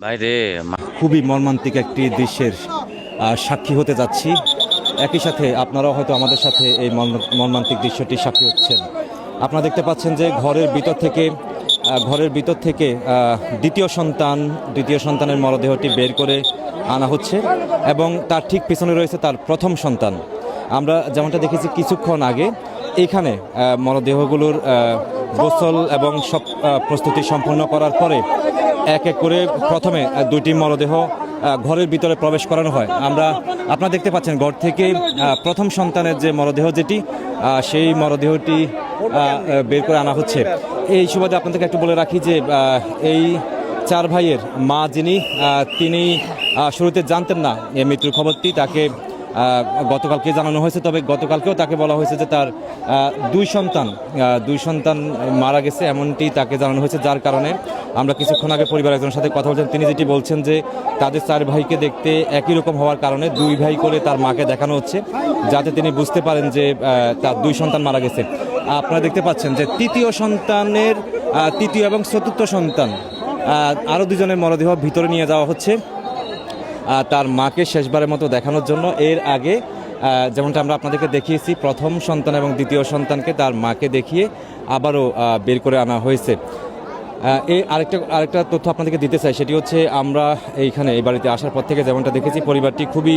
বাইরে খুবই মর্মান্তিক একটি দৃশ্যের সাক্ষী হতে যাচ্ছি। একই সাথে আপনারাও হয়তো আমাদের সাথে এই মর্মান্তিক দৃশ্যটি সাক্ষী হচ্ছেন। আপনারা দেখতে পাচ্ছেন যে ঘরের ভিতর থেকে দ্বিতীয় সন্তানের মরদেহটি বের করে আনা হচ্ছে এবং তার ঠিক পিছনে রয়েছে তার প্রথম সন্তান। আমরা যেমনটা দেখেছি কিছুক্ষণ আগে এইখানে মরদেহগুলোর গোসল এবং সব প্রস্তুতি সম্পন্ন করার পরে এক এক করে প্রথমে দুইটি মরদেহ ঘরের ভিতরে প্রবেশ করানো হয়। আপনারা দেখতে পাচ্ছেন ঘর থেকে প্রথম সন্তানের যে মরদেহ সেই মরদেহটি বের করে আনা হচ্ছে। এই সুবাদে আপনাদেরকে একটু বলে রাখি যে এই চার ভাইয়ের মা তিনি শুরুতে জানতেন না এই মৃত্যুর খবরটি। তাকে গতকালকে জানানো হয়েছে, তবে গতকালকেও তাকে বলা হয়েছে যে তার দুই সন্তান মারা গেছে এমনটি তাকে জানানো হয়েছে। যার কারণে আমরা কিছুক্ষণ আগে পরিবার একজনের সাথে কথা বলছেন, তিনি যেটি বলছেন যে তাদের চার ভাইকে দেখতে একই রকম হওয়ার কারণে দুই ভাই করে তার মাকে দেখানো হচ্ছে, যাতে তিনি বুঝতে পারেন যে তার দুই সন্তান মারা গেছে। আপনারা দেখতে পাচ্ছেন যে তৃতীয় এবং চতুর্থ সন্তান আরও দুজনের মরদেহ ভিতরে নিয়ে যাওয়া হচ্ছে তার মাকে শেষবারের মতো দেখানোর জন্য। এর আগে যেমনটা আমরা আপনাদেরকে দেখিয়েছি, প্রথম সন্তান এবং দ্বিতীয় সন্তানকে তার মাকে দেখিয়ে আবারও বের করে আনা হয়েছে। আরেকটা তথ্য আপনাদেরকে দিতে চাই, সেটি হচ্ছে আমরা এই বাড়িতে আসার পর থেকে যেমনটা দেখেছি, পরিবারটি খুবই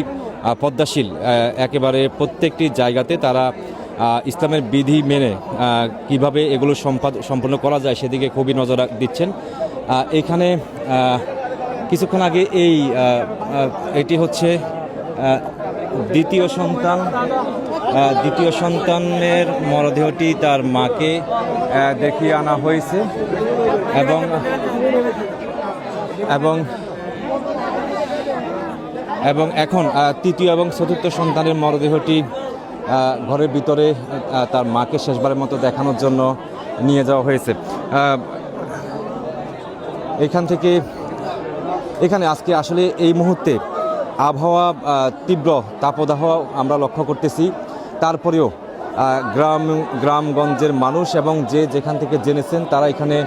পদ্মাশীল। একেবারে প্রত্যেকটি জায়গাতে তারা ইসলামের বিধি মেনে কিভাবে এগুলো সম্পন্ন করা যায় সেদিকে খুবই নজর দিচ্ছেন। এখানে কিছুক্ষণ আগে এটি হচ্ছে দ্বিতীয় সন্তানের মরদেহটি তার মাকে দেখিয়ে আনা হয়েছে এবং এখন তৃতীয় এবং চতুর্থ সন্তানের মরদেহটি ঘরের ভিতরে তার মাকে শেষবারের মতো দেখানোর জন্য নিয়ে যাওয়া হয়েছে। এখানে আজকে আসলে এই মুহূর্তে আবহাওয়া তীব্র তাপদাহ আমরা লক্ষ্য করতেছি। তারপরেও গ্রামগঞ্জের মানুষ এবং যেখান থেকে জেনেছেন তারা এখানে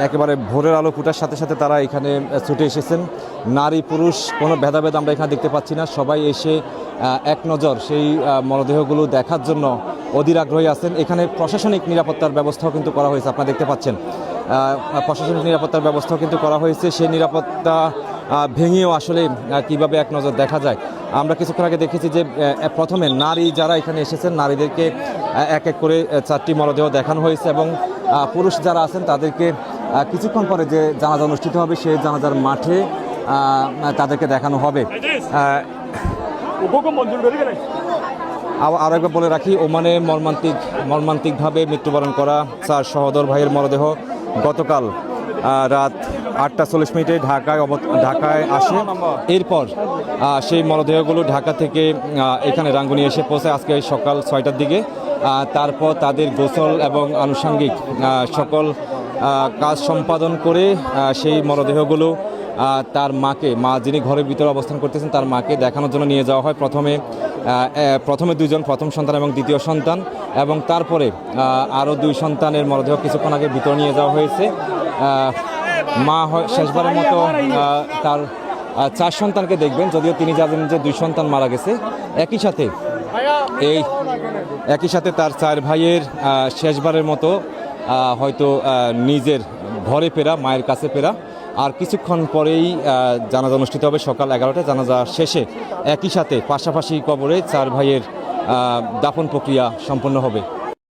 একেবারে ভোরের আলো ফোটার সাথে সাথে তারা এখানে ছুটে এসেছেন। নারী পুরুষ কোনো ভেদাভেদ আমরা এখানে দেখতে পাচ্ছি না। সবাই এসে এক নজর সেই মরদেহগুলো দেখার জন্য অধীর আগ্রহী আছেন। এখানে প্রশাসনিক নিরাপত্তার ব্যবস্থাও কিন্তু করা হয়েছে। আপনারা দেখতে পাচ্ছেন প্রশাসনিক নিরাপত্তার ব্যবস্থাও কিন্তু করা হয়েছে। সেই নিরাপত্তা ভেঙেও আসলে কিভাবে এক নজর দেখা যায়। আমরা কিছুক্ষণ আগে দেখেছি যে প্রথমে নারী যারা এখানে এসেছেন তাদেরকে এক এক করে চারটি মরদেহ দেখানো হয়েছে এবং পুরুষ যারা আছেন তাদেরকে কিছুক্ষণ পরে যে জানাজা অনুষ্ঠিত হবে সেই জানাজার মাঠে তাদেরকে দেখানো হবে। আরও একবার বলে রাখি, ওমানে মর্মান্তিকভাবে মৃত্যুবরণ করা চার সহোদর ভাইয়ের মরদেহ গতকাল রাত 8:40 ঢাকায় আসে। এরপর সেই মরদেহগুলো ঢাকা থেকে এখানে রাঙ্গুনি এসে পৌঁছায় আজকে সকাল 6টার দিকে। তারপর তাদের গোসল এবং আনুষঙ্গিক সকল কাজ সম্পাদন করে সেই মরদেহগুলো তার মা যিনি ঘরের ভিতরে অবস্থান করতেছেন তার মাকে দেখানোর জন্য নিয়ে যাওয়া হয়। প্রথমে দুজন, প্রথম সন্তান এবং দ্বিতীয় সন্তান, এবং তারপরে আরও দুই সন্তানের মরদেহ কিছুক্ষণ আগে ভিতরে নিয়ে যাওয়া হয়েছে। মা শেষবারের মতো তার চার সন্তানকে দেখবেন, যদিও তিনি জানেন যে দুই সন্তান মারা গেছে। একই সাথে তার চার ভাইয়ের শেষবারের মতো হয়তো নিজের ঘরে ফেরা, মায়ের কাছে ফেরা। আর কিছুক্ষণ পরেই জানাজা অনুষ্ঠিত হবে সকাল 11টায়। জানাজা শেষে একই সাথে পাশাপাশি কবরে চার ভাইয়ের দাফন প্রক্রিয়া সম্পন্ন হবে।